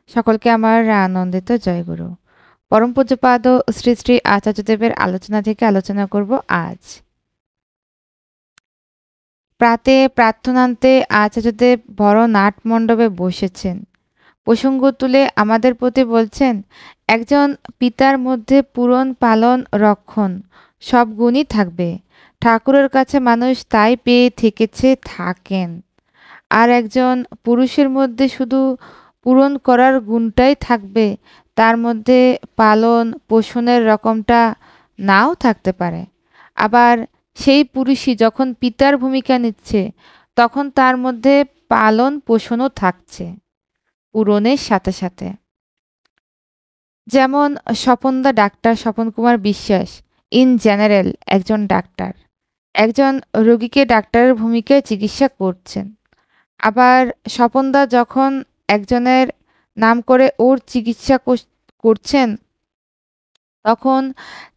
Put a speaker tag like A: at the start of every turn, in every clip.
A: সকলকে আমার আনন্দিত জয়গুরু। পরম পূজ্যপাদ শ্রী শ্রী আচার্যদেবের আলোচনা থেকে আলোচনা করব আজ। প্রাতে প্রার্থনান্তে আচার্যদেব বড় নাটমণ্ডপে বসেছেন। প্রসঙ্গ তুলে আমাদের প্রতি বলছেন, একজন পিতার মধ্যে পূরণ পালন রক্ষণ সব গুণই থাকবে। ঠাকুরের কাছে মানুষ তাই পেয়ে থেকেছে, থাকেন। আর একজন পুরুষের মধ্যে শুধু পূরণ করার গুণটাই থাকবে, তার মধ্যে পালন পোষণের রকমটা নাও থাকতে পারে। আবার সেই পুরুষই যখন পিতার ভূমিকা নিচ্ছে, তখন তার মধ্যে পালন পোষণও থাকছে পূরণের সাথে সাথে। যেমন স্বপনদা doctor Swapan Kumar Biswas in general একজন ডাক্তার, একজন রোগীকে ডাক্তারের ভূমিকায় চিকিৎসা করছেন। আবার স্বপনদা যখন একজনের নাম করে ওর চিকিৎসা করছেন, তখন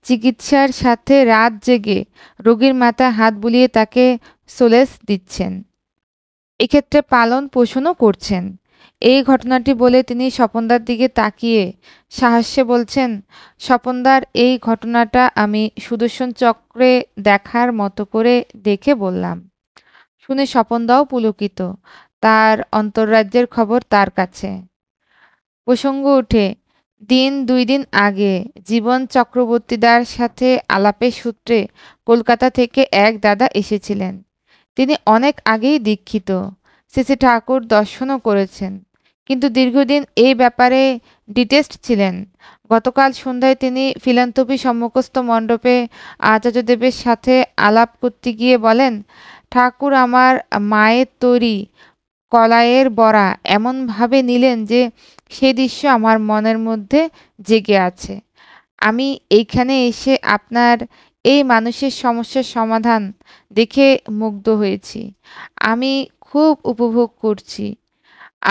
A: চিকিৎসার সাথে রাত জেগে রোগীর মাথায় হাত বুলিয়ে তাকে সোলেস দিচ্ছেন। এক্ষেত্রে পালন পোষণও করছেন। এই ঘটনাটি বলে তিনি স্বপনদার দিকে তাকিয়ে সাহাস্যে বলছেন, স্বপনদার এই ঘটনাটা আমি সুদর্শন চক্রে দেখার মতো করে দেখে বললাম। শুনে স্বপনদাও পুলকিত, তার অন্তর্রাজ্যের খবর তার কাছে। প্রসঙ্গ ওঠে, দুই দিন আগে জীবন চক্রবর্তীদার সাথে আলাপের সূত্রে কলকাতা থেকে এক দাদা এসেছিলেন। তিনি অনেক আগেই দীক্ষিত, শ্রী ঠাকুর দর্শনও করেছেন, কিন্তু দীর্ঘদিন এই ব্যাপারে ডিটেস্ট ছিলেন। গতকাল সন্ধ্যায় তিনি ফিলান্থপি সম্মুখস্থ মণ্ডপে আচার্যদেবের সাথে আলাপ করতে গিয়ে বলেন, ঠাকুর আমার মায়ের তৈরি কলাইয়ের বড়া এমনভাবে নিলেন যে সে দৃশ্য আমার মনের মধ্যে জেগে আছে। আমি এইখানে এসে আপনার এই মানুষের সমস্যার সমাধান দেখে মুগ্ধ হয়েছি। আমি খুব উপভোগ করছি।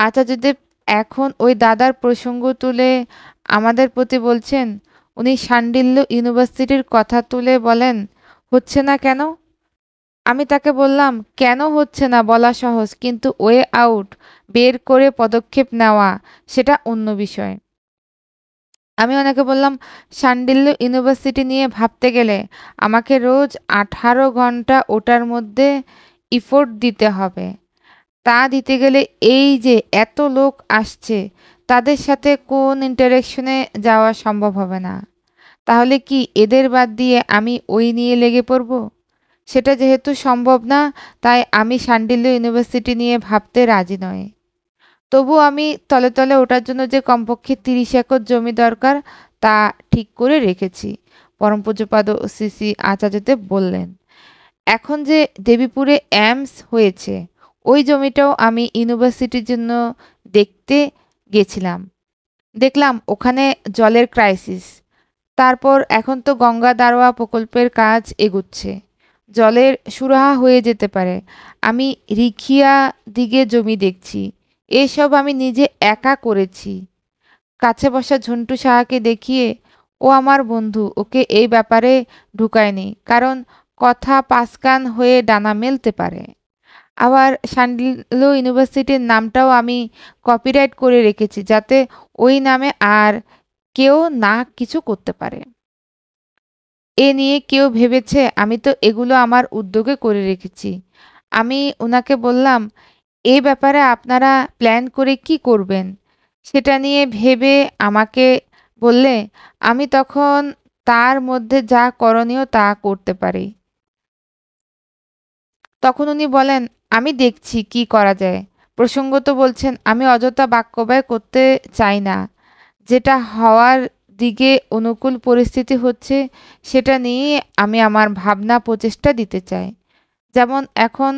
A: আচার্যদেব এখন ওই দাদার প্রসঙ্গ তুলে আমাদের প্রতি বলছেন। উনি শাণ্ডিল্য ইউনিভার্সিটির কথা তুলে বলেন, হচ্ছে না কেন? আমি তাকে বললাম, কেন হচ্ছে না বলা সহজ, কিন্তু ওয়ে আউট বের করে পদক্ষেপ নেওয়া সেটা অন্য বিষয়। আমি ওনাকে বললাম, শাণ্ডিল্য ইউনিভার্সিটি নিয়ে ভাবতে গেলে আমাকে রোজ 18 ঘন্টা ওটার মধ্যে ইফোর্ট দিতে হবে। তা দিতে গেলে এই যে এত লোক আসছে, তাদের সাথে কোন ইন্টারেকশনে যাওয়া সম্ভব হবে না। তাহলে কি এদের বাদ দিয়ে আমি ওই নিয়ে লেগে পড়ব? সেটা যেহেতু সম্ভব না, তাই আমি শাণ্ডিল্য ইউনিভার্সিটি নিয়ে ভাবতে রাজি নই। তবু আমি তলে তলে ওটার জন্য যে কমপক্ষে 30 একর জমি দরকার তা ঠিক করে রেখেছি। পরম পূজ্যপাদ শ্রী শ্রী আচার্যদেব বললেন, এখন যে দেবীপুরে অ্যামস হয়েছে, ওই জমিটাও আমি ইউনিভার্সিটির জন্য দেখতে গেছিলাম। দেখলাম ওখানে জলের ক্রাইসিস। তারপর এখন তো গঙ্গা দারোয়া প্রকল্পের কাজ এগুচ্ছে, জলের সুরাহা হয়ে যেতে পারে। আমি রিখিয়া দিকে জমি দেখছি। এসব আমি নিজে একা করেছি। কাছে বসা ঝন্টু সাহাকে দেখিয়ে, ও আমার বন্ধু, ওকে এই ব্যাপারে ঢুকায়নি, কারণ কথা পাঁচকান হয়ে ডানা মেলতে পারে। আবার শাণ্ডিল্য ইউনিভার্সিটির নামটাও আমি কপিরাইট করে রেখেছি, যাতে ওই নামে আর কেউ না কিছু করতে পারে। এ নিয়ে কেউ ভেবেছে? আমি তো এগুলো আমার উদ্যোগে করে রেখেছি। আমি ওনাকে বললাম, এই ব্যাপারে আপনারা প্ল্যান করে কি করবেন সেটা নিয়ে ভেবে আমাকে বললে আমি তখন তার মধ্যে যা করণীয় তা করতে পারি। তখন উনি বলেন, আমি দেখছি কি করা যায়। প্রসঙ্গত বলছেন, আমি অযথা বাক্যব্যয় করতে চাই না। যেটা হওয়ার দিকে অনুকূল পরিস্থিতি হচ্ছে সেটা নিয়ে আমি আমার ভাবনা প্রচেষ্টা দিতে চাই। যেমন এখন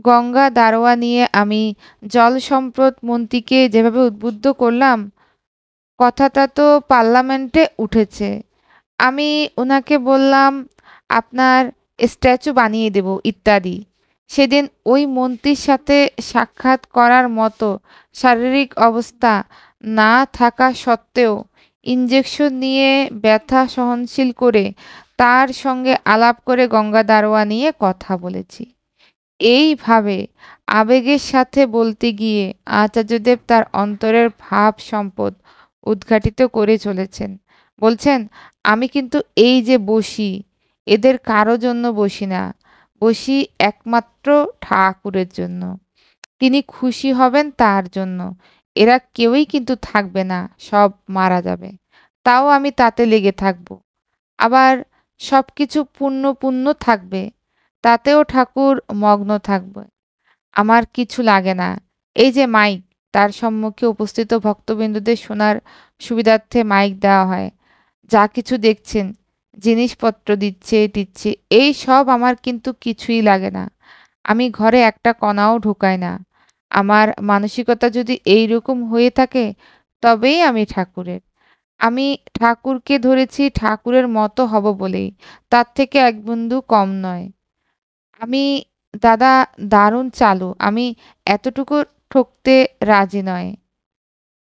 A: গঙ্গা দারোয়া নিয়ে আমি জল সম্পদ মন্ত্রীকে যেভাবে উদ্বুদ্ধ করলাম, কথাটা তো পার্লামেন্টে উঠেছে। আমি ওনাকে বললাম, আপনার স্ট্যাচু বানিয়ে দেব ইত্যাদি। সেদিন ওই মন্ত্রীর সাথে সাক্ষাৎ করার মতো শারীরিক অবস্থা না থাকা সত্ত্বেও ইঞ্জেকশন নিয়ে ব্যথা সহনশীল করে তার সঙ্গে আলাপ করে গঙ্গা দারোয়া নিয়ে কথা বলেছি। এইভাবে আবেগের সাথে বলতে গিয়ে আচার্যদেব তার অন্তরের ভাব সম্পদ উদ্ঘাটিত করে চলেছেন। বলছেন, আমি কিন্তু এই যে বসি, এদের কারো জন্য বসি না। বসি একমাত্র ঠাকুরের জন্য। তিনি খুশি হবেন তার জন্য। এরা কেউই কিন্তু থাকবে না, সব মারা যাবে। তাও আমি তাতে লেগে থাকব। আবার সবকিছু পূর্ণ পূর্ণ থাকবে, তাতেও ঠাকুর মগ্ন থাকবে। আমার কিছু লাগে না। এই যে মাইক, তার সম্মুখে উপস্থিত ভক্তবিন্দুদের শোনার সুবিধার্থে মাইক দেওয়া হয়। যা কিছু দেখছেন, জিনিসপত্র দিচ্ছে, এই সব আমার কিন্তু কিছুই লাগে না। আমি ঘরে একটা কণাও ঢোকাই না। আমার মানসিকতা যদি এইরকম হয়ে থাকে, তবেই আমি ঠাকুরের। আমি ঠাকুরকে ধরেছি ঠাকুরের মতো হব বলেই, তার থেকে এক বিন্দু কম নয়। আমি দাদা দারুণ চালু, আমি এতটুকু ঠকতে রাজি নয়।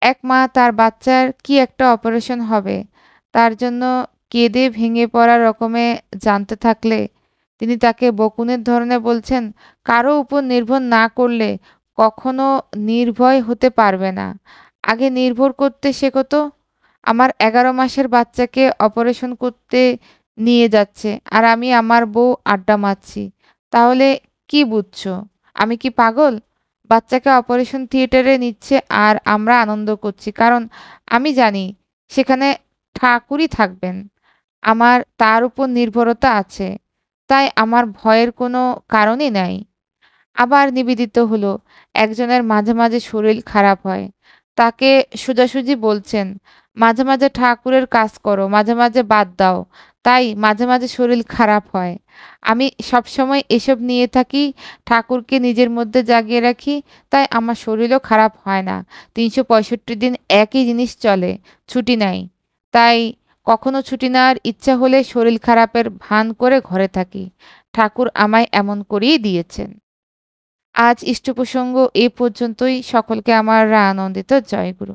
A: এক মা তার বাচ্চার কি একটা অপারেশন হবে, তার জন্য কেঁদে ভেঙে পড়া রকমে জানতে থাকলে তিনি তাকে বকুনের ধরনে বলছেন, কারো উপর নির্ভর না করলে কখনো নির্ভয় হতে পারবে না। আগে নির্ভর করতে শেখো তো। আমার ১১ মাসের বাচ্চাকে অপারেশন করতে নিয়ে যাচ্ছে আর আমি আমার বউ আড্ডা মারছি। তাহলে কি বুঝছো? আমি কি পাগল? বাচ্চাকে অপারেশন থিয়েটারে নিচ্ছে আর আমরা আনন্দ করছি। কারণ আমি জানি সেখানে ঠাকুরই থাকবেন। আমার তার উপর নির্ভরতা আছে। তাই আমার ভয়ের কোনো কারণই নাই। আবার নিবেদিত হলো, একজনের মাঝে শরীর খারাপ হয়। তাকে সোজাসুজি বলছেন, মাঝে ঠাকুরের কাজ করো, মাঝে বাদ দাও। তাই মাঝে শরীর খারাপ হয়। আমি সবসময় এসব নিয়ে থাকি, ঠাকুরকে নিজের মধ্যে জাগিয়ে রাখি, তাই আমার শরীরও খারাপ হয় না। ৩৬৫ দিন একই জিনিস চলে, ছুটি নাই। তাই কখনো ছুটি নেওয়ার ইচ্ছা হলে শরীর খারাপের ভান করে ঘরে থাকি। ঠাকুর আমায় এমন করেই দিয়েছেন। আজ ইষ্টপ্রসঙ্গ এ পর্যন্তই। সকলকে আমার আনন্দিত জয়গুরু।